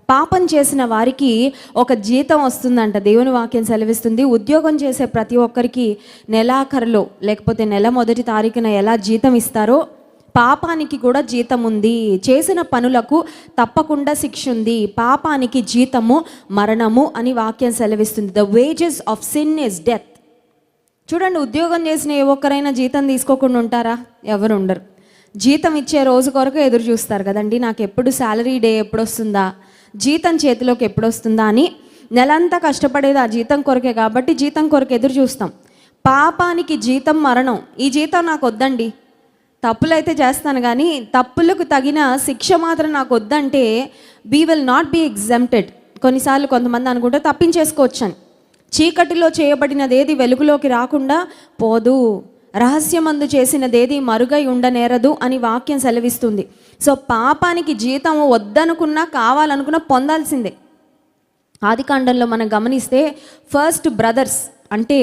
పాపం చేసిన వారికి ఒక జీతం వస్తుందంట. దేవుని వాక్యం సెలవిస్తుంది. ఉద్యోగం చేసే ప్రతి ఒక్కరికి నెలాఖరులో లేకపోతే నెల మొదటి తారీఖున ఎలా జీతం ఇస్తారో పాపానికి కూడా జీతం ఉంది. చేసిన పనులకు తప్పకుండా శిక్ష ఉంది. పాపానికి జీతము మరణము అని వాక్యం సెలవిస్తుంది. The wages of sin is death. చూడండి, ఉద్యోగం చేసిన ఏ ఒక్కరైనా జీతం తీసుకోకుండా ఉంటారా? ఎవరు ఉండరు. జీతం ఇచ్చే రోజు కొరకు ఎదురు చూస్తారు కదండి. నాకు ఎప్పుడు శాలరీ డే ఎప్పుడు వస్తుందా, జీతం చేతిలోకి ఎప్పుడు వస్తుందా అని. నెలంతా కష్టపడేది ఆ జీతం కొరకే కాబట్టి జీతం కొరకు ఎదురు చూస్తాం. పాపానికి జీతం మరణం. ఈ జీతం నాకు వద్దండి, తప్పులైతే చేస్తాను కానీ తప్పులకు తగిన శిక్ష మాత్రం నాకు వద్దంటే we will not be exempted. కొన్నిసార్లు కొంతమంది అనుకుంటే తప్పించేసుకోవచ్చు అని. చీకటిలో చేయబడినదేది వెలుగులోకి రాకుండా పోదు, రహస్యమందు చేసినదేది మరుగై ఉండనేరదు అని వాక్యం సెలవిస్తుంది. సో పాపానికి జీతం వద్దనుకున్నా కావాలనుకున్నా పొందాల్సిందే. ఆదికాండంలో మనం గమనిస్తే ఫస్ట్ బ్రదర్స్ అంటే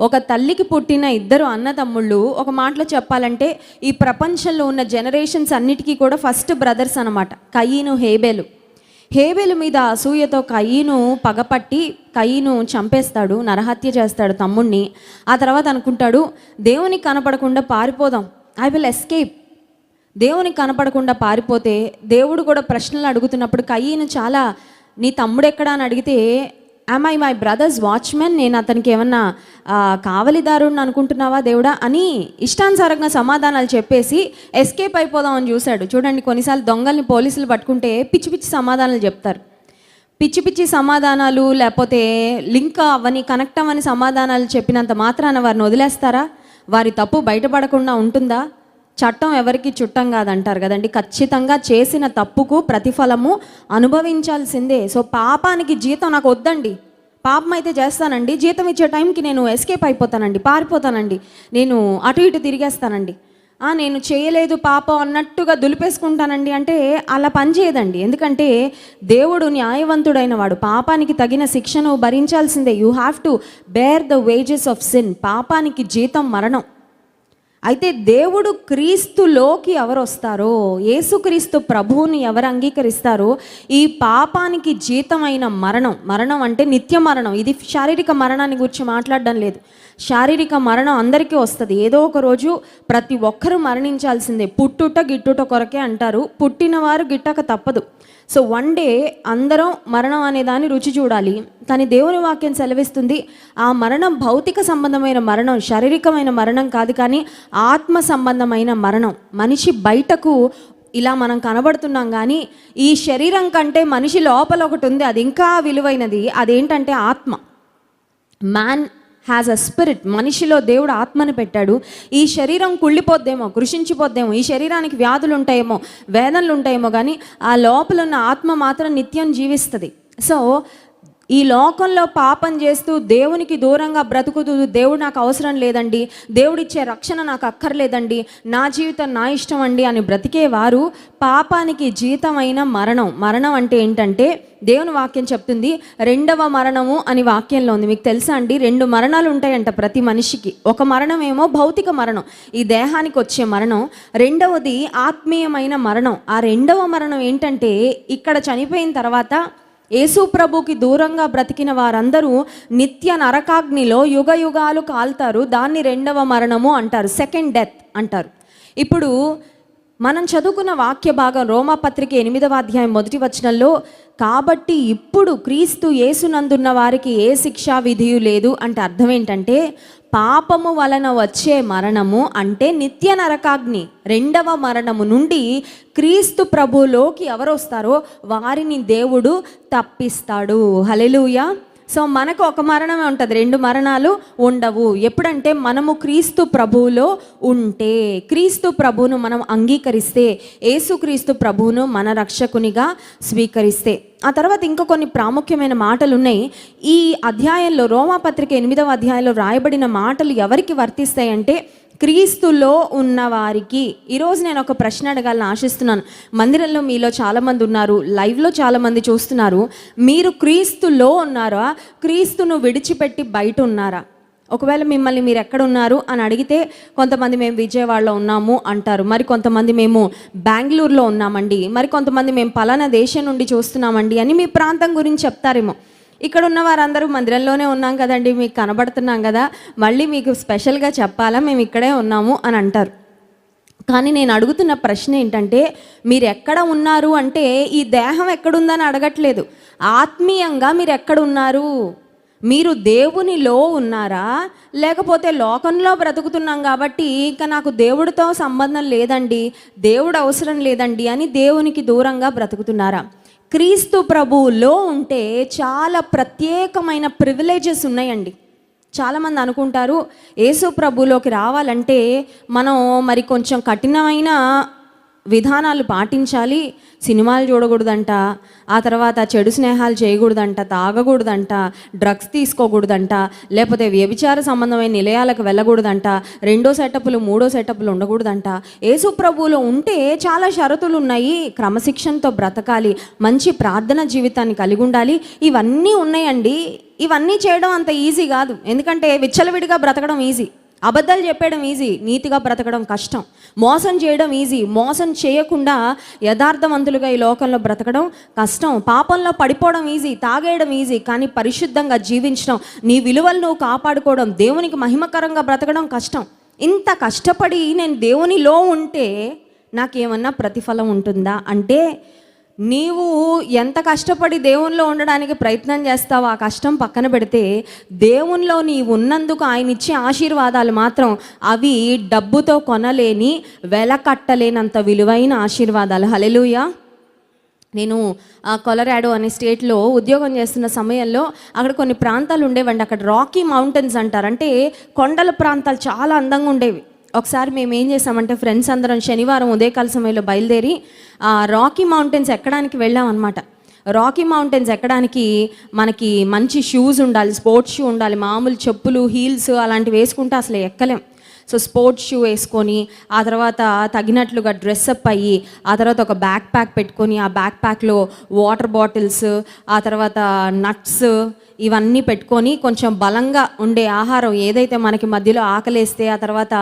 ఒక తల్లికి పుట్టిన ఇద్దరు అన్నదమ్ముళ్ళు, ఒక మాటలో చెప్పాలంటే ఈ ప్రపంచంలో ఉన్న జనరేషన్స్ అన్నిటికీ కూడా ఫస్ట్ బ్రదర్స్ అన్నమాట. కయీను, హేబేలు. హేబేలు మీద అసూయతో కయీను పగపట్టి కయీను చంపేస్తాడు, నరహత్య చేస్తాడు తమ్ముణ్ణి. ఆ తర్వాత అనుకుంటాడు దేవునికి కనపడకుండా పారిపోదాం, ఐ విల్ ఎస్కేప్. దేవునికి కనపడకుండా పారిపోతే దేవుడు కూడా ప్రశ్నలు అడుగుతున్నప్పుడు కయీను చాలా, నీ తమ్ముడు ఎక్కడా అని అడిగితే, am I my brother's watchman, నేను అతనికి ఏమన్నా కావలిదారుని అనుకుంటున్నావా దేవుడా అని ఇష్టానుసారంగా సమాధానాలు చెప్పేసి ఎస్కేప్ అయిపోదామని చూశాడు. చూడండి, కొన్నిసార్లు దొంగల్ని పోలీసులు పట్టుకుంటే పిచ్చి పిచ్చి సమాధానాలు చెప్తారు. పిచ్చి పిచ్చి సమాధానాలు లేకపోతే లింక్ అవ్వని కనెక్ట్ అవ్వని సమాధానాలు చెప్పినంత మాత్రాన వారిని వదిలేస్తారా? వారి తప్పు బయటపడకుండా ఉంటుందా? చట్టం ఎవరికి చుట్టం కాదంటారు కదండి. ఖచ్చితంగా చేసిన తప్పుకు ప్రతిఫలము అనుభవించాల్సిందే. సో పాపానికి జీతం నాకు వద్దండి, పాపం అయితే చేస్తానండి, జీతం ఇచ్చే టైంకి నేను ఎస్కేప్ అయిపోతానండి, పారిపోతానండి, నేను అటు ఇటు తిరిగేస్తానండి, నేను చేయలేదు పాపం అన్నట్టుగా దులిపేసుకుంటానండి అంటే అలా పనిచేయదండి. ఎందుకంటే దేవుడు న్యాయవంతుడైన వాడు. పాపానికి తగిన శిక్షను భరించాల్సిందే. You have to bear the wages of sin. పాపానికి జీతం మరణం. అయితే దేవుడు క్రీస్తులోకి ఎవరు వస్తారో, యేసుక్రీస్తు ప్రభువుని ఎవరు అంగీకరిస్తారో, ఈ పాపానికి జీతమైన మరణం, మరణం అంటే నిత్య మరణం. ఇది శారీరక మరణాన్ని గురించి మాట్లాడడం లేదు. శారీరక మరణం అందరికీ వస్తుంది. ఏదో ఒక రోజు ప్రతి ఒక్కరూ మరణించాల్సిందే. పుట్టుట గిట్టుట కొరకే అంటారు, పుట్టినవారు గిట్టక తప్పదు. సో వన్ డే అందరం మరణం అనే దాన్ని రుచి చూడాలి. కానీ దేవుని వాక్యం సెలవిస్తుంది ఆ మరణం భౌతిక సంబంధమైన మరణం, శారీరకమైన మరణం కాదు, కానీ ఆత్మ సంబంధమైన మరణం. మనిషి బయటకు ఇలా మనం కనబడుతున్నాం కానీ ఈ శరీరం కంటే మనిషి లోపల ఒకటి ఉంది, అది ఇంకా విలువైనది. అదేంటంటే ఆత్మ. Man has a spirit. మనిషిలో దేవుడు ఆత్మని పెట్టాడు. ఈ శరీరం కుళ్ళిపోద్దేమో, కృషించిపోద్దేమో, ఈ శరీరానికి వ్యాధులు ఉంటాయేమో, వేదనలు ఉంటాయేమో, కానీ ఆ లోపల ఉన్న ఆత్మ మాత్రం నిత్యం జీవిస్తుంది. సో ఈ లోకంలో పాపం చేస్తూ దేవునికి దూరంగా బ్రతుకుతూ దేవుడు నాకు అవసరం లేదండి, దేవుడిచ్చే రక్షణ నాకు అక్కర్లేదండి, నా జీవితం నా ఇష్టం అండి అని బ్రతికేవారు పాపానికి జీతమైన మరణం. మరణం అంటే ఏంటంటే దేవుని వాక్యం చెప్తుంది రెండవ మరణము అని వాక్యంలో ఉంది. మీకు తెలుసా అండి, 2 మరణాలు ఉంటాయంట ప్రతి మనిషికి. ఒక మరణం ఏమో భౌతిక మరణం, ఈ దేహానికి వచ్చే మరణం. రెండవది ఆత్మీయమైన మరణం. ఆ రెండవ మరణం ఏంటంటే ఇక్కడ చనిపోయిన తర్వాత యేసు ప్రభుకి దూరంగా బ్రతికిన వారందరూ నిత్య నరకాగ్నిలో యుగ యుగాలు కాల్తారు. దాన్ని రెండవ మరణము అంటారు, సెకండ్ డెత్ అంటారు. ఇప్పుడు మనం చదువుకున్న వాక్య భాగం రోమాపత్రిక 8వ అధ్యాయం 1వ వచనంలో, కాబట్టి ఇప్పుడు క్రీస్తు యేసునందున్న వారికి ఏ శిక్షా విధియు లేదు అంటే అర్థం ఏంటంటే పాపము వలన వచ్చే మరణము అంటే నిత్య నరకాగ్ని. రెండవ మరణము నుండి క్రీస్తు ప్రభులోకి ఎవరు వస్తారో వారిని దేవుడు తప్పిస్తాడు. హల్లెలూయా. సో మనకు ఒక మరణమే ఉంటుంది, 2 మరణాలు ఉండవు. ఎప్పుడంటే మనము క్రీస్తు ప్రభువులో ఉంటే, క్రీస్తు ప్రభువును మనం అంగీకరిస్తే, యేసుక్రీస్తు ప్రభువును మన రక్షకునిగా స్వీకరిస్తే. ఆ తర్వాత ఇంకా కొన్ని ప్రాముఖ్యమైన మాటలు ఉన్నాయి ఈ అధ్యాయంలో. రోమాపత్రిక 8వ అధ్యాయంలో రాయబడిన మాటలు ఎవరికి వర్తిస్తాయంటే క్రీస్తులో ఉన్నవారికి. ఈరోజు నేను ఒక ప్రశ్న అడగాలని ఆశిస్తున్నాను. మందిరంలో మీలో చాలామంది ఉన్నారు, లైవ్లో చాలామంది చూస్తున్నారు. మీరు క్రీస్తులో ఉన్నారా, క్రీస్తును విడిచిపెట్టి బయట ఉన్నారా? ఒకవేళ మిమ్మల్ని మీరు ఎక్కడున్నారు అని అడిగితే కొంతమంది మేము విజయవాడలో ఉన్నాము అంటారు, మరి కొంతమంది మేము బెంగళూరులో ఉన్నామండి, మరి కొంతమంది మేము పలానా దేశం నుండి చూస్తున్నామండి అని మీ ప్రాంతం గురించి చెప్తారేమో. ఇక్కడ ఉన్న వారందరూ మందిరంలోనే ఉన్నాం కదండి, మీకు కనబడుతున్నాం కదా, మళ్ళీ మీకు స్పెషల్గా చెప్పాలా మేము ఇక్కడే ఉన్నాము అని అంటారు. కానీ నేను అడుగుతున్న ప్రశ్న ఏంటంటే, మీరు ఎక్కడ ఉన్నారు అంటే ఈ దేహం ఎక్కడుందని అడగట్లేదు, ఆత్మీయంగా మీరు ఎక్కడున్నారు? మీరు దేవునిలో ఉన్నారా, లేకపోతే లోకంలో బ్రతుకుతున్నాం కాబట్టి ఇక నాకు దేవుడితో సంబంధం లేదండి, దేవుడు అవసరం లేదండి అని దేవునికి దూరంగా బ్రతుకుతున్నారా? క్రీస్తు ప్రభువులో ఉంటే చాలా ప్రత్యేకమైన ప్రివిలేజెస్ ఉన్నాయండి. చాలామంది అనుకుంటారు యేసు ప్రభువులోకి రావాలంటే మనం మరి కొంచెం కఠినమైన విధానాలు పాటించాలి, సినిమాలు చూడకూడదంట, ఆ తర్వాత చెడు స్నేహాలు చేయకూడదంట, తాగకూడదంట, డ్రగ్స్ తీసుకోకూడదంట, లేకపోతే వ్యభిచార సంబంధమైన నిలయాలకు వెళ్ళకూడదంట, 2వ సెటప్లు 3వ సెటప్లు ఉండకూడదంట. యేసు ప్రభువులో ఉంటే చాలా షరతులు ఉన్నాయి, క్రమశిక్షణతో బ్రతకాలి, మంచి ప్రార్థన జీవితాన్ని కలిగి ఉండాలి, ఇవన్నీ ఉన్నాయండి. ఇవన్నీ చేయడం అంత ఈజీ కాదు, ఎందుకంటే విచ్చలవిడిగా బ్రతకడం ఈజీ, అబద్ధాలు చెప్పడం ఈజీ, నీతిగా బ్రతకడం కష్టం. మోసం చేయడం ఈజీ, మోసం చేయకుండా యథార్థవంతులుగా ఈ లోకంలో బ్రతకడం కష్టం. పాపంలో పడిపోవడం ఈజీ, తాగేయడం ఈజీ, కానీ పరిశుద్ధంగా జీవించడం, నీ విలువలు నువ్వు కాపాడుకోవడం, దేవునికి మహిమకరంగా బ్రతకడం కష్టం. ఇంత కష్టపడి నేను దేవునిలో ఉంటే నాకేమన్నా ప్రతిఫలం ఉంటుందా అంటే, నీవు ఎంత కష్టపడి దేవునిలో ఉండడానికి ప్రయత్నం చేస్తావో ఆ కష్టం పక్కన పెడితే, దేవునిలో నీవు ఉన్నందుకు ఆయన ఇచ్చే ఆశీర్వాదాలు మాత్రం అవి డబ్బుతో కొనలేని, వెల కట్టలేనంత విలువైన ఆశీర్వాదాలు. హల్లెలూయా. నేను కొలరాడో అనే స్టేట్లో ఉద్యోగం చేస్తున్న సమయంలో అక్కడ కొన్ని ప్రాంతాలు ఉండేవండి, అక్కడ రాకీ మౌంటైన్స్ అంటారు, అంటే కొండల ప్రాంతాలు చాలా అందంగా ఉండేవి. ఒకసారి మేము ఏం చేసామంటే ఫ్రెండ్స్ అందరం శనివారం ఉదయకాల సమయంలో బయలుదేరి రాకీ మౌంటైన్స్ ఎక్కడానికి వెళ్ళాం అనమాట. రాకీ మౌంటైన్స్ ఎక్కడానికి మనకి మంచి షూస్ ఉండాలి, స్పోర్ట్స్ షూ ఉండాలి, మామూలు చెప్పులు హీల్స్ అలాంటివి వేసుకుంటే అసలు ఎక్కలేం. సో స్పోర్ట్స్ షూ వేసుకొని, ఆ తర్వాత తగినట్లుగా డ్రెస్అప్ అయ్యి, ఆ తర్వాత ఒక బ్యాక్ ప్యాక్ పెట్టుకొని, ఆ బ్యాక్ ప్యాక్లో వాటర్ బాటిల్స్, ఆ తర్వాత నట్స్ ఇవన్నీ పెట్టుకొని, కొంచెం బలంగా ఉండే ఆహారం ఏదైతే మనకి మధ్యలో ఆకలేస్తే ఆ తర్వాత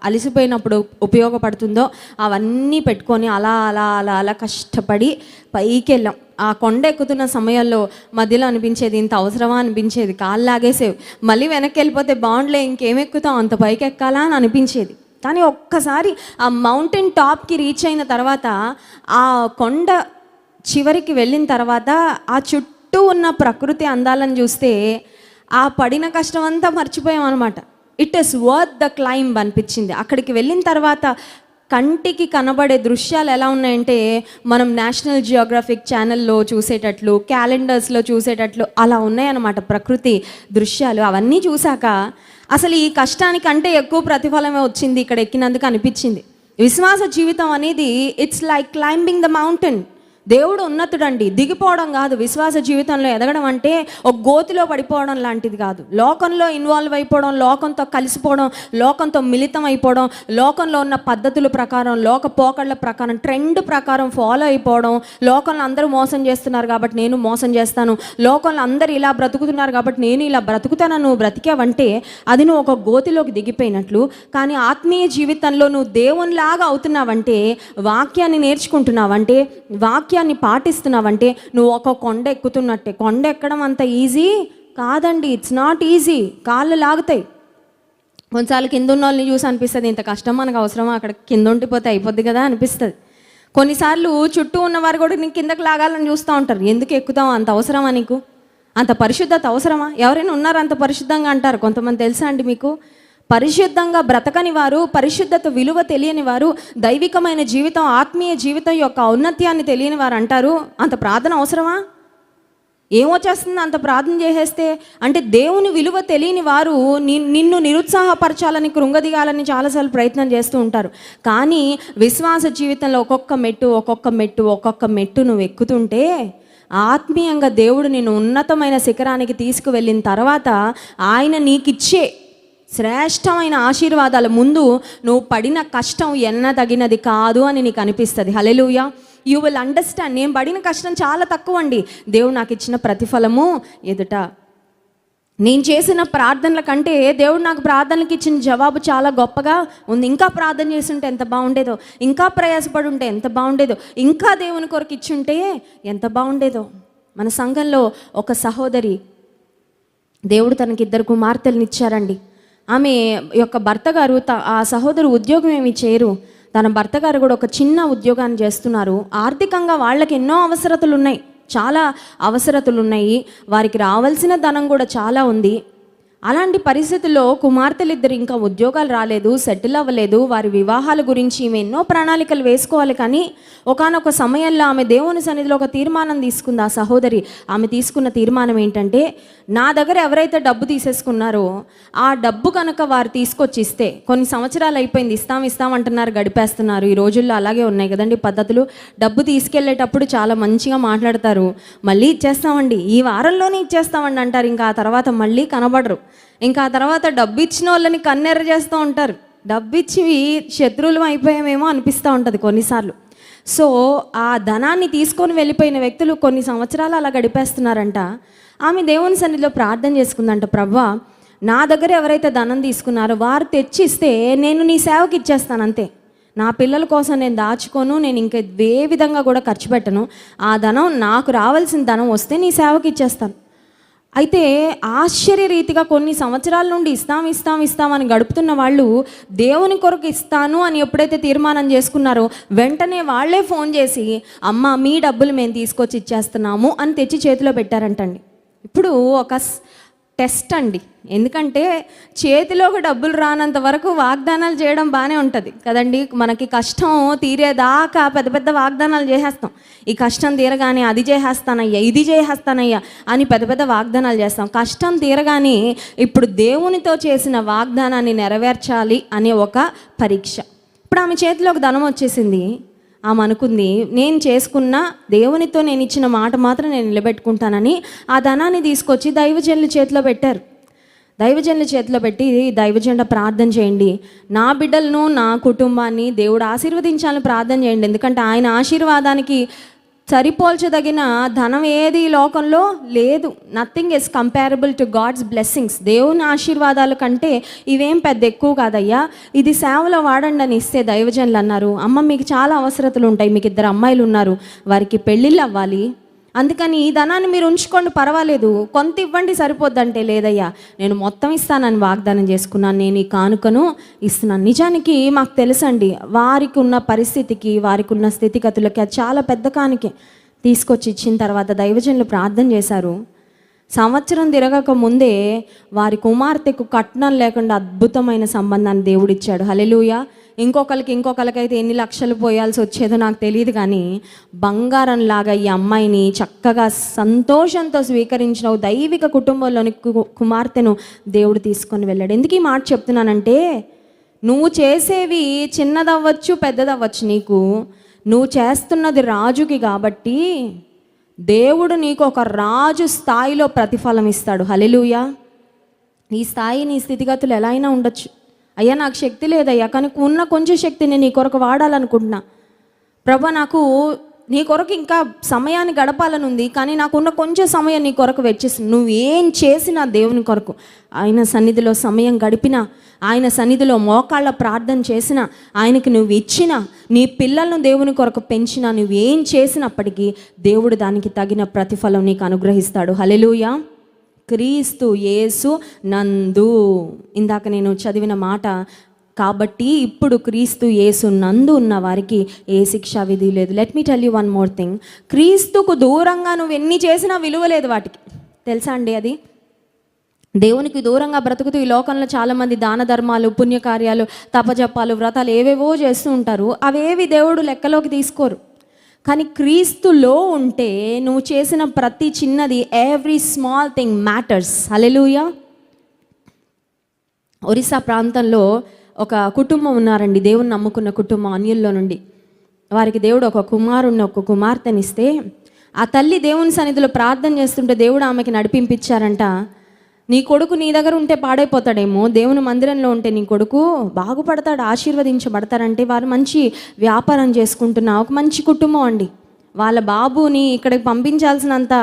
అలసిపోయినప్పుడు ఉపయోగపడుతుందో అవన్నీ పెట్టుకొని అలా అలా అలా అలా కష్టపడి పైకి వెళ్ళాం. ఆ కొండ ఎక్కుతున్న సమయంలో మధ్యలో అనిపించేది ఇంత అవసరమా అనిపించేది, కాళ్ళు లాగేసేవి, మళ్ళీ వెనక్కి వెళ్ళిపోతే బాగుండలే ఇంకేం ఎక్కుతాం, అంత పైకి ఎక్కాలా అని అనిపించేది. కానీ ఒక్కసారి ఆ మౌంటైన్ టాప్కి రీచ్ అయిన తర్వాత, ఆ కొండ చివరికి వెళ్ళిన తర్వాత ఆ చుట్టూ ఉన్న ప్రకృతి అందాలను చూస్తే ఆ పడిన కష్టం అంతా మర్చిపోయాం అనమాట. It is worth the climb అనిపించింది. అక్కడికి వెళ్ళిన తర్వాత కంటికి కనబడే దృశ్యాలు ఎలా ఉన్నాయంటే, మనం నేషనల్ జియోగ్రఫిక్ ఛానల్లో చూసేటట్లు, క్యాలెండర్స్లో చూసేటట్లు అలా ఉన్నాయన్నమాట ప్రకృతి దృశ్యాలు. అవన్నీ చూశాక అసలు ఈ కష్టానికంటే ఎక్కువ ప్రతిఫలమే వచ్చింది ఇక్కడ ఎక్కినందుకు అనిపించింది. విశ్వాస జీవితం అనేది it's like climbing the mountain. దేవుడు ఉన్నతుడండి, దిగిపోవడం కాదు. విశ్వాస జీవితంలో ఎదగడం అంటే ఒక గోతిలో పడిపోవడం లాంటిది కాదు. లోకంలో ఇన్వాల్వ్ అయిపోవడం, లోకంతో కలిసిపోవడం, లోకంతో మిళితం అయిపోవడం, లోకంలో ఉన్న పద్ధతుల ప్రకారం, లోక పోకళ్ళ ప్రకారం, ట్రెండ్ ప్రకారం ఫాలో అయిపోవడం, లోకంలో అందరూ మోసం చేస్తున్నారు కాబట్టి నేను మోసం చేస్తాను, లోకంలో అందరూ ఇలా బ్రతుకుతున్నారు కాబట్టి నేను ఇలా బ్రతుకుతాను, నువ్వు బ్రతికావంటే అది నువ్వు ఒక గోతిలోకి దిగిపోయినట్లు. కానీ ఆత్మీయ జీవితంలో నువ్వు దేవునిలాగా అవుతున్నావంటే, వాక్యాన్ని నేర్చుకుంటున్నావంటే, వాక్యాన్ని పాటిస్తున్నావంటే నువ్వు ఒక కొండ ఎక్కుతున్నట్టే. కొండ ఎక్కడం అంత ఈజీ కాదండి, ఇట్స్ నాట్ ఈజీ, కాళ్ళు లాగుతాయి. కొన్నిసార్లు కింద ఉన్న వాళ్ళని చూసి అనిపిస్తుంది ఇంత కష్టం మనకు అవసరమా, అక్కడ కింద ఉండిపోతే అయిపోద్ది కదా అనిపిస్తుంది. కొన్నిసార్లు చుట్టూ ఉన్నవారు కూడా నీకు కిందకి లాగాలని చూస్తూ ఉంటారు, ఎందుకు ఎక్కుతావు, అంత అవసరమా నీకు, అంత పరిశుద్ధత అవసరమా, ఎవరైనా ఉన్నారు అంత పరిశుద్ధంగా అంటారు కొంతమంది. తెలుసా అండి మీకు, పరిశుద్ధంగా బ్రతకని వారు, పరిశుద్ధత విలువ తెలియని వారు, దైవికమైన జీవితం, ఆత్మీయ జీవితం యొక్క ఔన్నత్యాన్ని తెలియని వారు అంటారు అంత ప్రార్థన అవసరమా, ఏమొచ్చేస్తుంది అంత ప్రార్థన చేసేస్తే అంటే. దేవుని విలువ తెలియని వారు నిన్ను నిరుత్సాహపరచాలని, కృంగదిగాలని చాలాసార్లు ప్రయత్నం చేస్తూ ఉంటారు. కానీ విశ్వాస జీవితంలో ఒక్కొక్క మెట్టు నువ్వు ఎక్కుతుంటే, ఆత్మీయంగా దేవుడు నిన్ను ఉన్నతమైన శిఖరానికి తీసుకువెళ్ళిన తర్వాత ఆయన నీకిచ్చే శ్రేష్టమైన ఆశీర్వాదాల ముందు నువ్వు పడిన కష్టం ఎన్నదగినది కాదు అని నీకు అనిపిస్తుంది. హల్లెలూయా. యూ విల్ అండర్స్టాండ్, నేను పడిన కష్టం చాలా తక్కువ అండి, దేవుడు నాకు ఇచ్చిన ప్రతిఫలము ఎదుట నేను చేసిన ప్రార్థనల కంటే దేవుడు నాకు ప్రార్థనలకు ఇచ్చిన జవాబు చాలా గొప్పగా ఉంది. ఇంకా ప్రార్థన చేస్తుంటే ఎంత బాగుండేదో, ఇంకా ప్రయాసపడి ఉంటే ఎంత బాగుండేదో, ఇంకా దేవుని కొరకు ఇచ్చుంటే ఎంత బాగుండేదో. మన సంఘంలో ఒక సహోదరి, దేవుడు తనకి 2 కుమార్తెలను ఇచ్చారండి. ఆమె యొక్క భర్త గారు ఆ సహోదరు ఉద్యోగం ఏమి చేయరు. తన భర్త గారు కూడా ఒక చిన్న ఉద్యోగాన్ని చేస్తున్నారు. ఆర్థికంగా వాళ్ళకి ఎన్నో అవసరతలు ఉన్నాయి, చాలా అవసరతలు ఉన్నాయి. వారికి రావాల్సిన ధనం కూడా చాలా ఉంది. అలాంటి పరిస్థితుల్లో కుమార్తెలు 2 ఇంకా ఉద్యోగాలు రాలేదు, సెటిల్ అవ్వలేదు. వారి వివాహాల గురించి ఈమె ఎన్నో ప్రణాళికలు వేసుకోవాలి. కానీ ఒకానొక సమయంలో ఆమె దేవుని సన్నిధిలో ఒక తీర్మానం తీసుకుంది. ఆ సహోదరి ఆమె తీసుకున్న తీర్మానం ఏంటంటే, నా దగ్గర ఎవరైతే డబ్బు తీసేసుకున్నారో ఆ డబ్బు కనుక వారు తీసుకొచ్చి ఇస్తే, కొన్ని సంవత్సరాలు అయిపోయింది, ఇస్తాం అంటున్నారు, గడిపేస్తున్నారు. ఈ రోజుల్లో అలాగే ఉన్నాయి కదండి పద్ధతులు. డబ్బు తీసుకెళ్లేటప్పుడు చాలా మంచిగా మాట్లాడతారు, మళ్ళీ ఇచ్చేస్తామండి, ఈ వారంలోనే ఇచ్చేస్తామండి అంటారు. ఇంకా ఆ తర్వాత మళ్ళీ కనబడరు. ఇంకా ఆ తర్వాత డబ్బు ఇచ్చిన వాళ్ళని కన్నెర్ర చేస్తూ ఉంటారు. డబ్బు ఇచ్చి శత్రువులు అయిపోయామేమో అనిపిస్తూ ఉంటుంది కొన్నిసార్లు. సో ఆ ధనాన్ని తీసుకొని వెళ్ళిపోయిన వ్యక్తులు కొన్ని సంవత్సరాలు అలా గడిపేస్తున్నారంట. ఆమె దేవుని సన్నిధిలో ప్రార్థన చేసుకుందంట, ప్రభువా, నా దగ్గర ఎవరైతే ధనం తీసుకున్నారో వారు తెచ్చిస్తే నేను నీ సేవకి ఇచ్చేస్తాను అంతే. నా పిల్లల కోసం నేను దాచుకోను, నేను ఇంకా ఏ విధంగా కూడా ఖర్చు పెట్టను. ఆ ధనం నాకు రావాల్సిన ధనం వస్తే నీ సేవకి ఇచ్చేస్తాను. అయితే ఆశ్చర్యరీతిగా కొన్ని సంవత్సరాల నుండి ఇస్తామని గడుపుతున్న వాళ్ళు దేవుని కొరకు ఇస్తాను అని ఎప్పుడైతే తీర్మానం చేసుకున్నారో వెంటనే వాళ్ళే ఫోన్ చేసి, అమ్మ మీ డబ్బులు మేము తీసుకొచ్చి ఇచ్చేస్తున్నాము అని తెచ్చి చేతిలో పెట్టారంటండి. ఇప్పుడు ఒక టెస్ట్ అండి. ఎందుకంటే చేతిలోకి డబ్బులు రానంత వరకు వాగ్దానాలు చేయడం బాగానే ఉంటుంది కదండి. మనకి కష్టం తీరేదాకా పెద్ద పెద్ద వాగ్దానాలు చేసేస్తాం. ఈ కష్టం తీరగానే అది చేసేస్తానయ్యా, ఇది చేసేస్తానయ్యా అని పెద్ద పెద్ద వాగ్దానాలు చేస్తాం. కష్టం తీరగానే ఇప్పుడు దేవునితో చేసిన వాగ్దానాన్ని నెరవేర్చాలి అనే ఒక పరీక్ష. ఇప్పుడు ఆమె చేతిలోకి ధనం వచ్చేసింది. ఆమె అనుకుంది, నేను చేసుకున్న దేవునితో నేను ఇచ్చిన మాట మాత్రం నేను నిలబెట్టుకుంటానని ఆ ధనాన్ని తీసుకొచ్చి దైవజనుల చేతిలో పెట్టారు. దైవజనుల చేతిలో పెట్టి, దైవజనుడ ప్రార్థన చేయండి, నా బిడ్డలను నా కుటుంబాన్ని దేవుడు ఆశీర్వదించాలని ప్రార్థన చేయండి. ఎందుకంటే ఆయన ఆశీర్వాదానికి సరిపోల్చదగిన ధనం ఏది ఈ లోకంలో లేదు. Nothing is comparable to God's blessings. దేవుని ఆశీర్వాదాల కంటే ఇవేం పెద్ద ఎక్కువ కాదయ్యా, ఇది సేవలో వాడండి అని ఇస్తే దైవజనులు అన్నారు, అమ్మ మీకు చాలా అవసరతలు ఉంటాయి, మీకు 2 అమ్మాయిలు ఉన్నారు, వారికి పెళ్ళిళ్ళు అవ్వాలి, అందుకని ఈ ధనాన్ని మీరు ఉంచుకోండి, పర్వాలేదు, కొంత ఇవ్వండి సరిపోద్దంటే, లేదయ్యా నేను మొత్తం ఇస్తానని వాగ్దానం చేసుకున్నాను, నేను ఈ కానుకను ఇస్తున్నాను. నిజానికి మాకు తెలుసండి వారికి ఉన్న పరిస్థితికి, వారికి ఉన్న స్థితిగతులకి అది చాలా పెద్ద కానుకే. తీసుకొచ్చి ఇచ్చిన తర్వాత దైవజనులు ప్రార్థన చేశారు. సంవత్సరం తిరగక ముందే వారి కుమార్తెకు కట్నం లేకుండా అద్భుతమైన సంబంధాన్ని దేవుడిచ్చాడు. హల్లెలూయా. ఇంకొకరికైతే ఎన్ని లక్షలు పోయాల్సి వచ్చేదో నాకు తెలియదు, కానీ బంగారంలాగా ఈ అమ్మాయిని చక్కగా సంతోషంతో స్వీకరించిన దైవిక కుటుంబంలోని కుమార్తెను దేవుడు తీసుకొని వెళ్ళాడు. ఎందుకు ఈ మాట చెప్తున్నానంటే, నువ్వు చేసేవి చిన్నదవ్వచ్చు పెద్దదవ్వచ్చు, నువ్వు చేస్తున్నది రాజుకి కాబట్టి దేవుడు నీకు ఒక రాజు స్థాయిలో ప్రతిఫలం ఇస్తాడు. హల్లెలూయా. నీ స్థాయి, నీ స్థితిగతులు ఎలా అయినా ఉండొచ్చు. అయ్యా నాకు శక్తి లేదయ్యా, కానీ ఉన్న కొంచెం శక్తిని నీ కొరకు వాడాలనుకుంటున్నా. ప్రభా నాకు నీ కొరకు ఇంకా సమయాన్ని గడపాలని ఉంది, కానీ నాకున్న కొంచెం సమయం నీ కొరకు వెచ్చిస్తుంది. నువ్వేం చేసినా దేవుని కొరకు, ఆయన సన్నిధిలో సమయం గడిపినా, ఆయన సన్నిధిలో మోకాళ్ళ ప్రార్థన చేసినా, ఆయనకి నువ్వు ఇచ్చినా, నీ పిల్లలను దేవుని కొరకు పెంచినా, నువ్వేం చేసినప్పటికీ దేవుడు దానికి తగిన ప్రతిఫలం నీకు అనుగ్రహిస్తాడు. హల్లెలూయా. క్రీస్తు యేసు నందు, ఇందాక నేను చదివిన మాట, కాబట్టి ఇప్పుడు క్రీస్తు యేసు నందు ఉన్న వారికి ఏ శిక్షా విధి లేదు. Let me tell you one more thing. క్రీస్తుకు దూరంగా నువ్వు ఎన్ని చేసినా విలువ లేదు వాటికి. తెలుసా అండి అది? దేవునికి దూరంగా బ్రతుకుతూ ఈ లోకంలో చాలామంది దాన ధర్మాలు, పుణ్యకార్యాలు, తపజపాలు, వ్రతాలు ఏవేవో చేస్తూ ఉంటారు. అవేవి దేవుడు లెక్కలోకి తీసుకోరు. కానీ క్రీస్తులో ఉంటే నువ్వు చేసిన ప్రతి చిన్నది, ఎవ్రీ స్మాల్ థింగ్ మ్యాటర్స్. హల్లెలూయా. ఒరిస్సా ప్రాంతంలో ఒక కుటుంబం ఉన్నారండి, దేవుని నమ్ముకున్న కుటుంబం, అన్యుల్లో నుండి. వారికి దేవుడు ఒక కుమారుణ్ణి, ఒక కుమార్తెనిస్తే, ఆ తల్లి దేవుని సన్నిధిలో ప్రార్థన చేస్తుంటే దేవుడు ఆమెకి నడిపించారంట. నీ కొడుకు నీ దగ్గర ఉంటే పాడైపోతాడేమో, దేవుని మందిరంలో ఉంటే నీ కొడుకు బాగుపడతాడు, ఆశీర్వదించబడతారంటే వారు మంచి వ్యాపారం చేసుకుంటున్న ఒక మంచి కుటుంబం అండి. వాళ్ళ బాబుని ఇక్కడికి పంపించాల్సినంత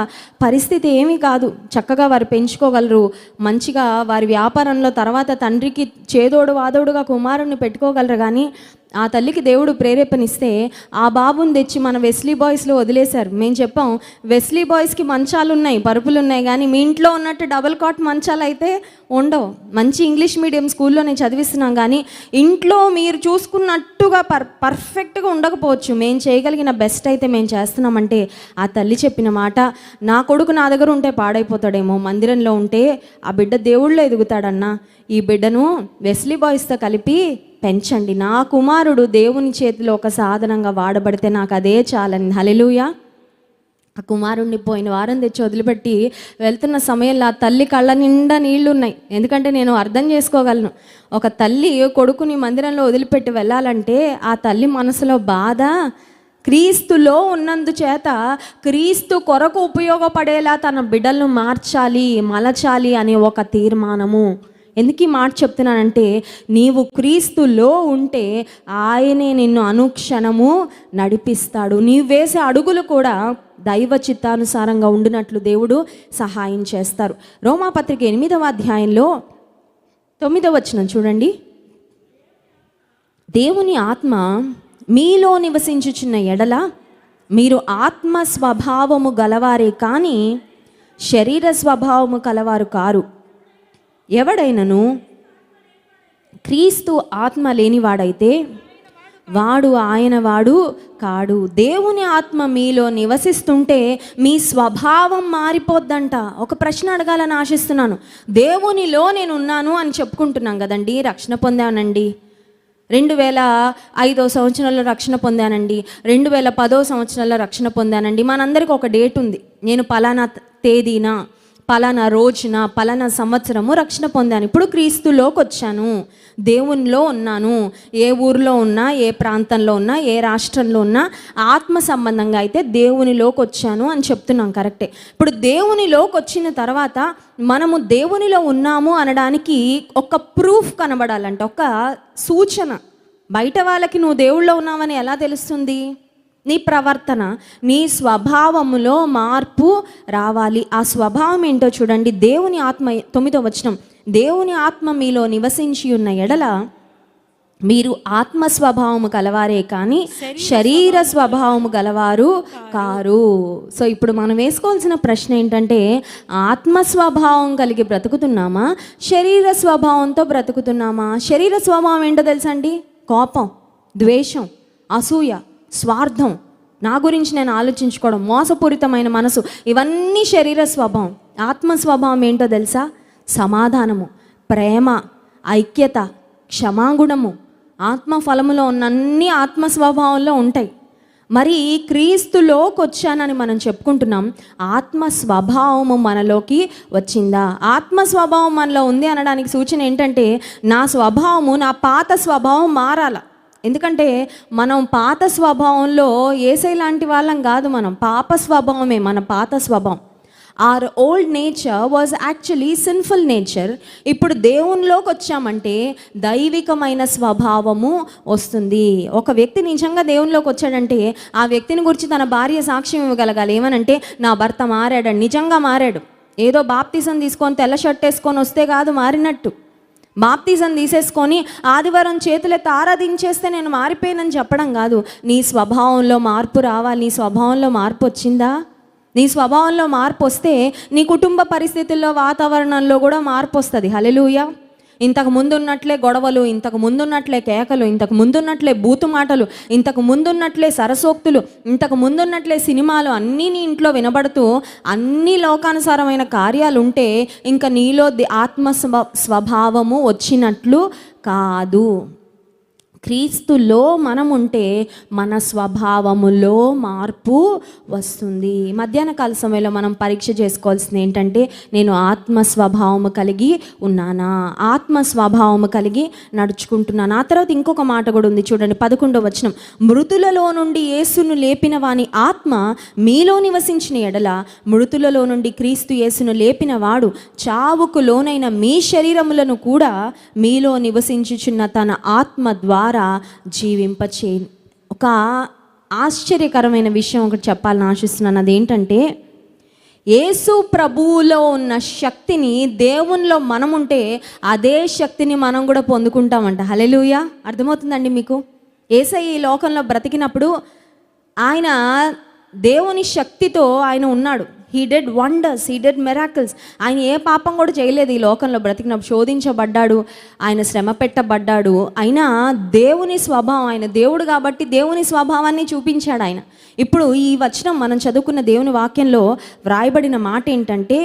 పరిస్థితి ఏమీ కాదు. చక్కగా వారు పెంచుకోగలరు, మంచిగా వారి వ్యాపారంలో తర్వాత తండ్రికి చేదోడు వాదోడుగా కుమారుణ్ణి పెట్టుకోగలరు. కానీ ఆ తల్లికి దేవుడు ప్రేరేపణిస్తే ఆ బాబుని తెచ్చి మన వెస్లీ బాయ్స్లో వదిలేశారు. మేము చెప్పాం, వెస్లీ బాయ్స్కి మంచాలు ఉన్నాయి, పరుపులు ఉన్నాయి, కానీ మీ ఇంట్లో ఉన్నట్టు డబుల్ కాట్ మంచాలు అయితే ఉండవు. మంచి ఇంగ్లీష్ మీడియం స్కూల్లో నేను చదివిస్తున్నాం, కానీ ఇంట్లో మీరు చూసుకున్నట్టుగా పర్ఫెక్ట్గా ఉండకపోవచ్చు. మేము చేయగలిగిన బెస్ట్ అయితే మేము చేస్తున్నామంటే ఆ తల్లి చెప్పిన మాట, నా కొడుకు నా దగ్గర ఉంటే పాడైపోతాడేమో, మందిరంలో ఉంటే ఆ బిడ్డ దేవుళ్ళో ఎదుగుతాడన్నా, ఈ బిడ్డను వెస్లీ బాయ్స్తో కలిపి పెంచండి, నా కుమారుడు దేవుని చేతిలో ఒక సాధనంగా వాడబడితే నాకు అదే చాలని. హల్లెలూయా. ఆ కుమారుణ్ణి పోయిన వారం తెచ్చి వదిలిపెట్టి వెళ్తున్న సమయంలో ఆ తల్లి కళ్ళ నిండా నీళ్లు ఉన్నాయి. ఎందుకంటే నేను అర్థం చేసుకోగలను, ఒక తల్లి కొడుకుని మందిరంలో వదిలిపెట్టి వెళ్ళాలంటే ఆ తల్లి మనసులో బాధ, క్రీస్తులో ఉన్నందుచేత క్రీస్తు కొరకు ఉపయోగపడేలా తన బిడ్డలను మార్చాలి, మలచాలి అనే ఒక తీర్మానము. ఎందుకు ఈ మాట చెప్తున్నానంటే, నీవు క్రీస్తులో ఉంటే ఆయనే నిన్ను అనుక్షణము నడిపిస్తాడు. నీవు వేసే అడుగులు కూడా దైవ చిత్తానుసారంగా ఉండినట్లు దేవుడు సహాయం చేస్తారు. రోమాపత్రిక 8వ అధ్యాయంలో 9వ వచనం చూడండి. దేవుని ఆత్మ మీలో నివసించుచున్న ఎడల మీరు ఆత్మ స్వభావము గలవారే కానీ శరీర స్వభావము కలవారు కారు. ఎవడైనను క్రీస్తు ఆత్మ లేనివాడైతే వాడు ఆయన వాడు కాడు. దేవుని ఆత్మ మీలో నివసిస్తుంటే మీ స్వభావం మారిపోద్దంట. ఒక ప్రశ్న అడగాలని ఆశిస్తున్నాను. దేవునిలో నేను ఉన్నాను అని చెప్పుకుంటున్నాం కదండి, రక్షణ పొందానండి, 2005వ సంవత్సరంలో రక్షణ పొందానండి, 2010వ సంవత్సరంలో రక్షణ పొందానండి. మనందరికీ ఒక డేట్ ఉంది, నేను పలానా తేదీన, పలానా రోజున, పలానా సంవత్సరము రక్షణ పొందాను, ఇప్పుడు క్రీస్తులోకి వచ్చాను, దేవునిలో ఉన్నాను. ఏ ఊరిలో ఉన్నా, ఏ ప్రాంతంలో ఉన్నా, ఏ రాష్ట్రంలో ఉన్నా ఆత్మ సంబంధంగా అయితే దేవునిలోకి వచ్చాను అని చెప్తున్నాం, కరెక్టే. ఇప్పుడు దేవునిలోకి వచ్చిన తర్వాత మనము దేవునిలో ఉన్నాము అనడానికి ఒక ప్రూఫ్ కనబడాలంట, ఒక సూచన. బయట వాళ్ళకి నువ్వు దేవుళ్ళో ఉన్నావని ఎలా తెలుస్తుంది? నీ ప్రవర్తన, నీ స్వభావములో మార్పు రావాలి. ఆ స్వభావం ఏంటో చూడండి. దేవుని ఆత్మ, 9వ వచనం, దేవుని ఆత్మ మీలో నివసించి ఉన్న ఎడల మీరు ఆత్మ స్వభావము కలవారే కానీ శరీర స్వభావము గలవారు కారు. సో ఇప్పుడు మనం వేసుకోవాల్సిన ప్రశ్న ఏంటంటే, ఆత్మ స్వభావం కలిగి బ్రతుకుతున్నామా, శరీర స్వభావంతో బ్రతుకుతున్నామా? శరీర స్వభావం ఏంటో తెలుసా అండి? కోపం, ద్వేషం, అసూయ, స్వార్థం, నా గురించి నేను ఆలోచించుకోవడం, మోసపూరితమైన మనసు, ఇవన్నీ శరీర స్వభావం. ఆత్మ స్వభావం ఏంటో తెలుసా? సమాధానము, ప్రేమ, ఐక్యత, క్షమాగుణము, ఆత్మ ఫలములో ఉన్న అన్ని ఆత్మ స్వభావంలో ఉంటాయి. మరి క్రీస్తులోకి వచ్చానని మనం చెప్పుకుంటున్నాం, ఆత్మ స్వభావము మనలోకి వచ్చిందా? ఆత్మ స్వభావం మనలో ఉంది అనడానికి సూచన ఏంటంటే, నా స్వభావము, నా పాత స్వభావం మారాల. ఎందుకంటే మనం పాత స్వభావంలో ఏసై లాంటి వాళ్ళం కాదు, మనం పాప స్వభావమే మన పాత స్వభావం. Our old nature was actually sinful nature. ఇప్పుడు దేవునిలోకి వచ్చామంటే దైవికమైన స్వభావము వస్తుంది. ఒక వ్యక్తి నిజంగా దేవునిలోకి వచ్చాడంటే ఆ వ్యక్తిని గురించి తన భార్య సాక్ష్యం ఇవ్వగలగాలి. ఏమనంటే, నా భర్త మారాడు, నిజంగా మారాడు. ఏదో బాప్తిసం తీసుకొని తెల్ల షర్ట్ వేసుకొని వస్తే కాదు మారినట్టు. బాప్తిజం తీసేసుకొని ఆదివారం చేతులెత్తి ఆరాధించేస్తే నేను మారిపోయానని చెప్పడం కాదు. నీ స్వభావంలో మార్పు రావాలి. నీ స్వభావంలో మార్పు వచ్చిందా? నీ స్వభావంలో మార్పు వస్తే నీ కుటుంబ పరిస్థితుల్లో, వాతావరణంలో కూడా మార్పు వస్తుంది. హల్లెలూయా. ఇంతకు ముందున్నట్లే గొడవలు, ఇంతకు ముందున్నట్లే కేకలు, ఇంతకు ముందున్నట్లే బూతు మాటలు, ఇంతకు ముందున్నట్లే సరసోక్తులు, ఇంతకు ముందున్నట్లే సినిమాలు అన్నీ నీ ఇంట్లో వినబడుతూ అన్ని లోకానుసారమైన కార్యాలు ఉంటే ఇంకా నీలో ఆత్మ స్వభావము వచ్చినట్లు కాదు. క్రీస్తులో మనం ఉంటే మన స్వభావములో మార్పు వస్తుంది. మధ్యాహ్న కాల సమయంలో మనం పరీక్ష చేసుకోవాల్సింది ఏంటంటే, నేను ఆత్మ స్వభావము కలిగి ఉన్నానా, ఆత్మ స్వభావము కలిగి నడుచుకుంటున్నాను. ఆ తర్వాత ఇంకొక మాట కూడా ఉంది చూడండి, 11వ వచనం, మృతులలో నుండి యేసును లేపిన వాని ఆత్మ మీలో నివసించిన ఎడల మృతులలో నుండి క్రీస్తు యేసును లేపిన వాడు చావుకు లోనైన మీ శరీరములను కూడా మీలో నివసించుచున్న తన ఆత్మ ద్వారా జీవింపచే. ఒక ఆశ్చర్యకరమైన విషయం ఒకటి చెప్పాలని ఆశిస్తున్నాను. అదేంటంటే యేసు ప్రభువులో ఉన్న శక్తిని, దేవునిలో మనం ఉంటే అదే శక్తిని మనం కూడా పొందుకుంటామంట. హల్లెలూయా. అర్థమవుతుందండి మీకు? యేసయ్య ఈ లోకంలో బ్రతికినప్పుడు ఆయన దేవుని శక్తితో ఆయన ఉన్నాడు. He did wonders, he did miracles. ఆయన ఏ పాపం కూడా చేయలేదు ఈ లోకంలో బ్రతికినప్పుడు. శోధించబడ్డాడు, ఆయన శ్రమ పెట్టబడ్డాడు. అయినా దేవుని స్వభావం, ఆయన దేవుడు కాబట్టి దేవుని స్వభావాన్ని చూపించాడు ఆయన. ఇప్పుడు ఈ వచనం మనం చదువుకున్న దేవుని వాక్యంలో వ్రాయబడిన మాట ఏంటంటే,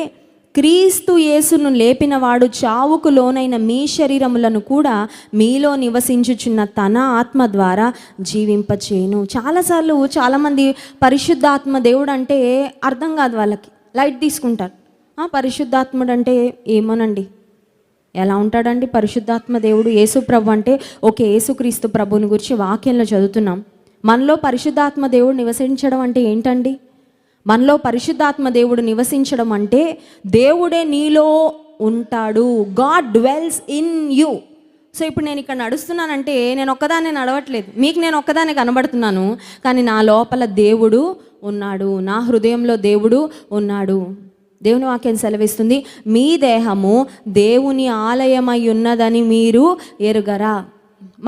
క్రీస్తు యేసును లేపినవాడు చావుకు లోనైన మీ శరీరములను కూడా మీలో నివసించుచున్న తన ఆత్మ ద్వారా జీవింపచేయును. చాలాసార్లు చాలామంది పరిశుద్ధాత్మ దేవుడు అంటే అర్థం కాదు, వాళ్ళకి లైట్ తీసుకుంటారు. పరిశుద్ధాత్ముడు అంటే ఏమోనండి, ఎలా ఉంటాడండి పరిశుద్ధాత్మ దేవుడు? యేసు ప్రభు అంటే ఓకే, యేసుక్రీస్తు ప్రభుని గురించి వాక్యంలో చదువుతున్నాం. మనలో పరిశుద్ధాత్మ దేవుడు నివసించడం అంటే ఏంటండి? మనలో పరిశుద్ధాత్మ దేవుడు నివసించడం అంటే దేవుడే నీలో ఉంటాడు. God dwells in you. So ఇప్పుడు నేను ఇక్కడ నడుస్తున్నానంటే నేను ఒక్కదాన్నే నడవట్లేదు, మీకు నేను ఒక్కదాన్నే కనబడుతున్నాను, కానీ నా లోపల దేవుడు ఉన్నాడు, నా హృదయంలో దేవుడు ఉన్నాడు. దేవుని వాక్యం సెలవిస్తుంది, మీ దేహము దేవుని ఆలయమై ఉన్నదని మీరు ఎరుగరా.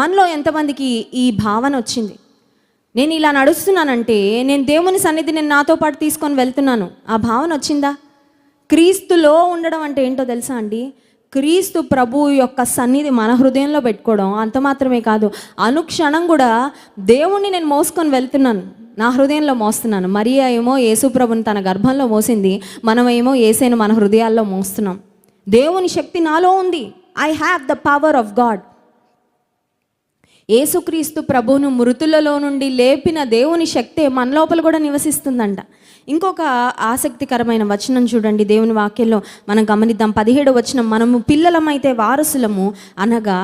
మనలో ఎంతమందికి ఈ భావన వచ్చింది? నేను ఇలా నడుస్తున్నానంటే నేను దేవుని సన్నిధి నేను నాతో పాటు తీసుకొని వెళ్తున్నాను, ఆ భావన వచ్చిందా? క్రీస్తులో ఉండడం అంటే ఏంటో తెలుసా అండి? క్రీస్తు ప్రభు యొక్క సన్నిధి మన హృదయంలో పెట్టుకోవడం. అంత మాత్రమే కాదు, అనుక్షణం కూడా దేవుణ్ణి నేను మోసుకొని వెళ్తున్నాను, నా హృదయంలో మోస్తున్నాను. మరియా ఏమో యేసు ప్రభుని తన గర్భంలో మోసింది, మనమేమో యేసుని మన హృదయాల్లో మోస్తున్నాం. దేవుని శక్తి నాలో ఉంది. I have the power of God. యేసుక్రీస్తు ప్రభువును మృతులలో నుండి లేపిన దేవుని శక్తే మన లోపల కూడా నివసిస్తుందంట. ఇంకొక ఆసక్తికరమైన వచనం చూడండి దేవుని వాక్యంలో మనం గమనిద్దాం. 17వ వచనం, మనము పిల్లలమైతే వారసులము, అనగా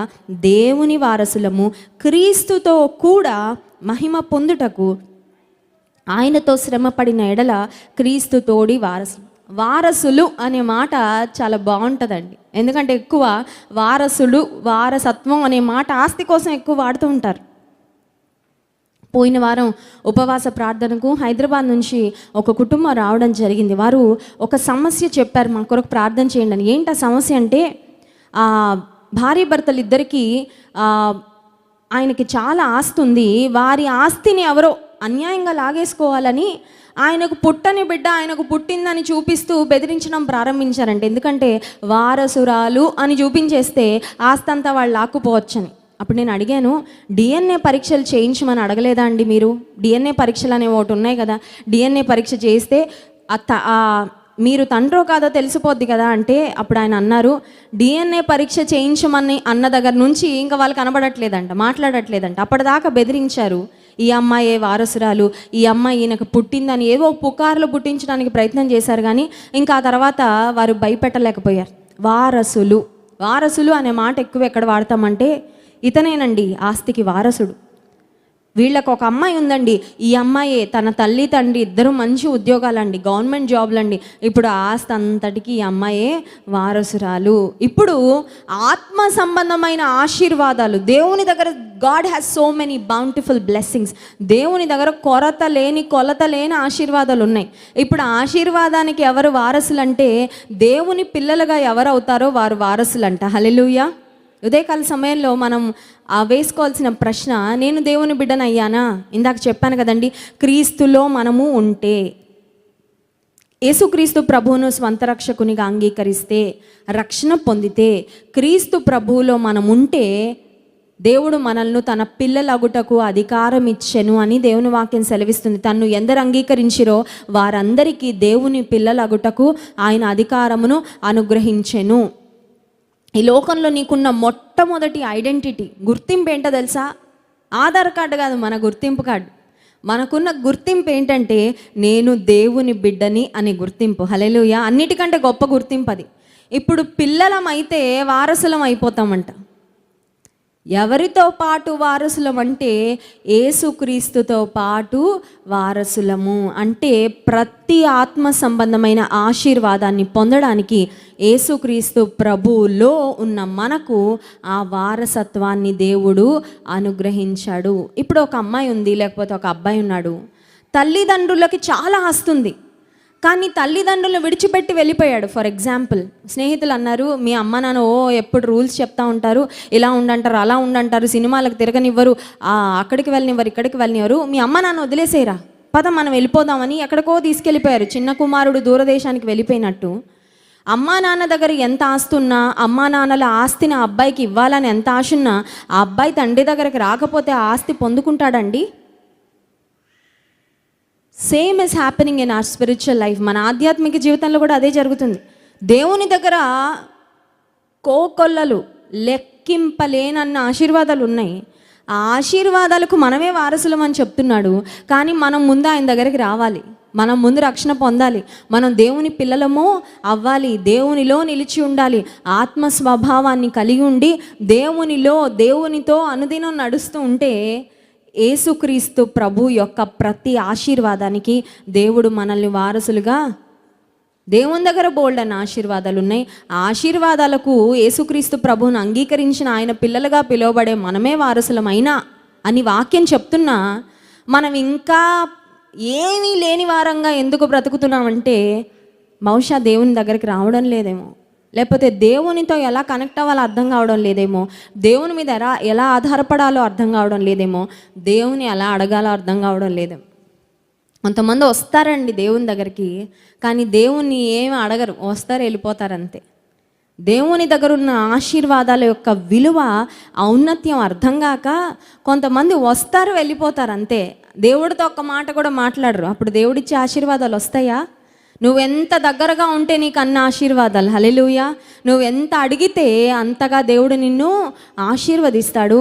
దేవుని వారసులము, క్రీస్తుతో కూడా మహిమ పొందుటకు ఆయనతో శ్రమ పడిన ఎడల క్రీస్తు తోడి వారసులు. వారసులు అనే మాట చాలా బాగుంటుందండి. ఎందుకంటే ఎక్కువ వారసులు, వారసత్వం అనే మాట ఆస్తి కోసం ఎక్కువ వాడుతూ ఉంటారు. పోయిన వారం ఉపవాస ప్రార్థనకు హైదరాబాద్ నుంచి ఒక కుటుంబం రావడం జరిగింది. వారు ఒక సమస్య చెప్పారు, మా కొరకు ప్రార్థన చేయండి అని. ఏంటి ఆ సమస్య అంటే, భార్య భర్తలు ఇద్దరికీ ఆయనకి చాలా ఆస్తి ఉంది. వారి ఆస్తిని ఎవరో అన్యాయంగా లాగేసుకోవాలని ఆయనకు పుట్టని బిడ్డ ఆయనకు పుట్టిందని చూపిస్తూ బెదిరించడం ప్రారంభించారంట. ఎందుకంటే వారసురాలు అని చూపించేస్తే ఆస్తంతా వాళ్ళు లాక్కుపోవచ్చని. అప్పుడు నేను అడిగాను, డిఎన్ఏ పరీక్షలు చేయించమని అడగలేదా అండి మీరు? డిఎన్ఏ పరీక్షలు అనేవి ఒకటి ఉన్నాయి కదా, డిఎన్ఏ పరీక్ష చేస్తే మీరు తండ్రో కాదో తెలిసిపోద్ది కదా అంటే, అప్పుడు ఆయన అన్నారు, డిఎన్ఏ పరీక్ష చేయించమని అన్న దగ్గర నుంచి ఇంకా వాళ్ళు కనబడట్లేదంట, మాట్లాడట్లేదంట. అప్పటిదాకా బెదిరించారు, ఈ అమ్మాయి వారసురాలు, ఈ అమ్మాయి ఈయనకు పుట్టిందని ఏవో పుకార్లు పుట్టించడానికి ప్రయత్నం చేశారు. కానీ ఇంకా ఆ తర్వాత వారు భయపెట్టలేకపోయారు. వారసులు, వారసులు అనే మాట ఎక్కువ ఎక్కడ వాడతామంటే, ఇతనేనండి ఆస్తికి వారసుడు. వీళ్ళకు ఒక అమ్మాయి ఉందండి, ఈ అమ్మాయి తన తల్లి తండ్రి ఇద్దరు మంచి ఉద్యోగాలండి, గవర్నమెంట్ జాబ్లండి. ఇప్పుడు ఆస్తి అంతటికి ఈ అమ్మాయే వారసురాలు. ఇప్పుడు ఆత్మ సంబంధమైన ఆశీర్వాదాలు దేవుని దగ్గర, God has so many bountiful blessings. దేవుని దగ్గర కొరత లేని ఆశీర్వాదాలు ఉన్నాయి. ఇప్పుడు ఆశీర్వాదానికి ఎవరు వారసులు అంటే, దేవుని పిల్లలుగా ఎవరు అవుతారో వారు వారసులంట. హల్లెలూయా. ఉదయకాల సమయంలో మనం వేసుకోవాల్సిన ప్రశ్న, నేను దేవుని బిడ్డను అయ్యానా? ఇందాక చెప్పాను కదండి, క్రీస్తులో మనము ఉంటే, యేసుక్రీస్తు ప్రభువును స్వంత రక్షకునిగా అంగీకరిస్తే, రక్షణ పొందితే, క్రీస్తు ప్రభువులో మనం ఉంటే దేవుడు మనల్ని తన పిల్లలగుటకు అధికారం ఇచ్చెను అని దేవుని వాక్యం సెలవిస్తుంది. తన్ను ఎందరు అంగీకరించిరో వారందరికీ దేవుని పిల్లలగుటకు ఆయన అధికారమును అనుగ్రహించెను. ఈ లోకంలో నీకున్న మొట్టమొదటి ఐడెంటిటీ, గుర్తింపు ఏంటో తెలుసా? ఆధార్ కార్డు కాదు, మన గుర్తింపు కార్డు. మనకున్న గుర్తింపు ఏంటంటే, నేను దేవుని బిడ్డని అనే గుర్తింపు. హల్లెలూయా. అన్నిటికంటే గొప్ప గుర్తింపు అది. ఇప్పుడు పిల్లలమైతే వారసులం అయిపోతామంట. ఎవరితో పాటు వారసులం అంటే యేసుక్రీస్తుతో పాటు వారసులము. అంటే ప్రతి ఆత్మ సంబంధమైన ఆశీర్వాదాన్ని పొందడానికి యేసుక్రీస్తు ప్రభువులో ఉన్న మనకు ఆ వారసత్వాన్ని దేవుడు అనుగ్రహించాడు. ఇప్పుడు ఒక అమ్మాయి ఉంది, లేకపోతే ఒక అబ్బాయి ఉన్నాడు. తల్లిదండ్రులకి చాలా ఆస్తుంది, కానీ తల్లిదండ్రులను విడిచిపెట్టి వెళ్ళిపోయాడు. ఫర్ ఎగ్జాంపుల్, స్నేహితులు అన్నారు, మీ అమ్మ నాన్న ఎప్పుడు రూల్స్ చెప్తా ఉంటారు, ఇలా ఉండంటారు, అలా ఉండంటారు, సినిమాలకు తిరగనివ్వరు, అక్కడికి వెళ్ళనివ్వరు, ఇక్కడికి వెళ్ళనివ్వరు, మీ అమ్మ నాన్న వదిలేసేరా, పద మనం వెళ్ళిపోదామని ఎక్కడికో తీసుకెళ్ళిపోయారు. చిన్న కుమారుడు దూరదేశానికి వెళ్ళిపోయినట్టు అమ్మా నాన్న దగ్గర ఎంత ఆస్తున్నా, అమ్మా నాన్నల ఆస్తిని ఆ అబ్బాయికి ఇవ్వాలని ఎంత ఆశున్నా, ఆ అబ్బాయి తండ్రి దగ్గరికి రాకపోతే ఆ ఆస్తి పొందుకుంటాడండి? Same is happening in our spiritual life. మన ఆధ్యాత్మిక జీవితంలో కూడా అదే జరుగుతుంది. దేవుని దగ్గర కోకొల్లలు లెక్కింపలేనన్న ఆశీర్వాదాలు ఉన్నాయి. ఆ ఆశీర్వాదాలకు మనమే వారసులం అని చెప్తున్నాడు. కానీ మనం ముందు ఆయన దగ్గరికి రావాలి, మనం ముందు రక్షణ పొందాలి, మనం దేవుని పిల్లలము అవ్వాలి, దేవునిలో నిలిచి ఉండాలి, ఆత్మ స్వభావాన్ని కలిగి ఉండి దేవునితో అనుదినం నడుస్తూ ఉంటే యేసుక్రీస్తు ప్రభు యొక్క ప్రతి ఆశీర్వాదానికి దేవుడు మనల్ని వారసులుగా, దేవుని దగ్గర బోల్డ్ అన్న ఆశీర్వాదాలు ఉన్నాయి. ఆ ఆశీర్వాదాలకు యేసుక్రీస్తు ప్రభువును అంగీకరించిన ఆయన పిల్లలుగా పిలువబడే మనమే వారసులమైనా అని వాక్యం చెప్తున్నా, మనం ఇంకా ఏమీ లేని వారంగా ఎందుకు బ్రతుకుతున్నామంటే బహుశా దేవుని దగ్గరికి రావడం లేదేమో, లేకపోతే దేవునితో ఎలా కనెక్ట్ అవ్వాలో అర్థం కావడం లేదేమో, దేవుని మీద ఎలా ఆధారపడాలో అర్థం కావడం లేదేమో, దేవుని ఎలా అడగాలో అర్థం కావడం లేదేమో. కొంతమంది వస్తారండి దేవుని దగ్గరికి, కానీ దేవుణ్ణి ఏమి అడగరు, వస్తారు వెళ్ళిపోతారు అంతే. దేవుని దగ్గర ఉన్న ఆశీర్వాదాల యొక్క విలువ, ఔన్నత్యం అర్థం కాక కొంతమంది వస్తారు వెళ్ళిపోతారు అంతే. దేవుడితో ఒక్క మాట కూడా మాట్లాడరు. అప్పుడు దేవుడిచ్చే ఆశీర్వాదాలు వస్తాయా? నువ్వెంత దగ్గరగా ఉంటే నీకు అన్న ఆశీర్వాదాలు. హల్లెలూయా. నువ్వెంత అడిగితే అంతగా దేవుడు నిన్ను ఆశీర్వదిస్తాడు.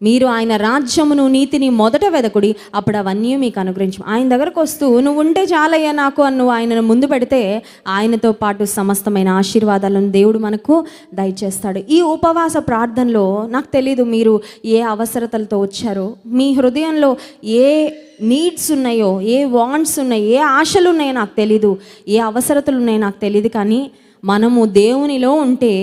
మీరు ఆయన రాజ్యమును నీతిని మొదట వెదకుడి, అప్పుడు అవన్నీ మీకు అనుగ్రహించు. ఆయన దగ్గరకు వస్తూ నువ్వు ఉంటే చాలయ్యా నాకు అని నువ్వు ఆయనను ముందు పెడితే ఆయనతో పాటు సమస్తమైన ఆశీర్వాదాలను దేవుడు మనకు దయచేస్తాడు. ఈ ఉపవాస ప్రార్థనలో నాకు తెలీదు మీరు ఏ అవసరతలతో వచ్చారో, మీ హృదయంలో ఏ నీడ్స్ ఉన్నాయో, ఏ వాంట్స్ ఉన్నాయో, ఏ ఆశలు ఉన్నాయో నాకు తెలీదు, ఏ అవసరతలు ఉన్నాయో నాకు తెలీదు. కానీ మనము దేవునిలో ఉంటే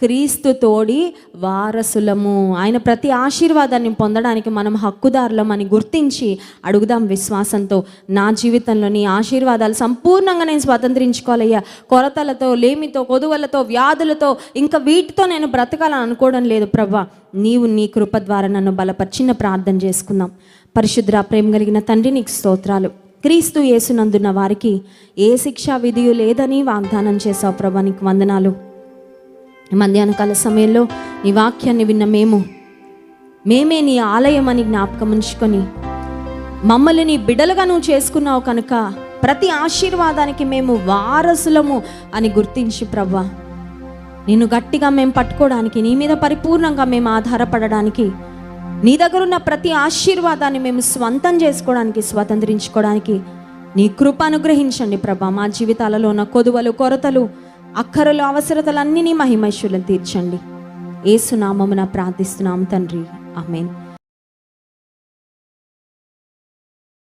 క్రీస్తు తోడి వారసులము. ఆయన ప్రతి ఆశీర్వాదాన్ని పొందడానికి మనం హక్కుదారులం అని గుర్తించి అడుగుదాం విశ్వాసంతో. నా జీవితంలో నీ ఆశీర్వాదాలు సంపూర్ణంగా నేను స్వతంత్రించుకోవాలయ్యా. కొరతలతో, లేమితో, కొదువలతో, వ్యాధులతో, ఇంకా వీటితో నేను బ్రతకాలని అనుకోవడం లేదు ప్రభా. నీవు నీ కృప ద్వారా నన్ను బలపరిచిన ప్రార్థన చేసుకుందాం. పరిశుద్ధ ప్రేమ కలిగిన తండ్రి, నీకు స్తోత్రాలు. క్రీస్తు యేసునందున్న వారికి ఏ శిక్షా విధియు లేదని వాగ్దానం చేసావు ప్రభా, నీకు వందనాలు. మధ్యాహ్న కాల సమయంలో నీ వాక్యాన్ని విన్న మేమే నీ ఆలయం అని జ్ఞాపకం ఉంచుకొని మమ్మల్ని నీ బిడ్డలుగా నువ్వు చేసుకున్నావు కనుక ప్రతి ఆశీర్వాదానికి మేము వారసులము అని గుర్తించి ప్రభా, నిన్ను గట్టిగా మేము పట్టుకోవడానికి, నీ మీద పరిపూర్ణంగా మేము ఆధారపడడానికి, నీ దగ్గర ఉన్న ప్రతి ఆశీర్వాదాన్ని మేము స్వంతం చేసుకోవడానికి, స్వతంత్రించుకోవడానికి నీ కృప అనుగ్రహించండి ప్రభా. మా జీవితాలలో ఉన్న కొదువలు, కొరతలు, అక్కరలు, అవసరతలన్నీ నీ మహిమైశ్వర్యం తీర్చండి. యేసు నామమున ప్రార్థిస్తున్నాం తండ్రి, ఆమేన్.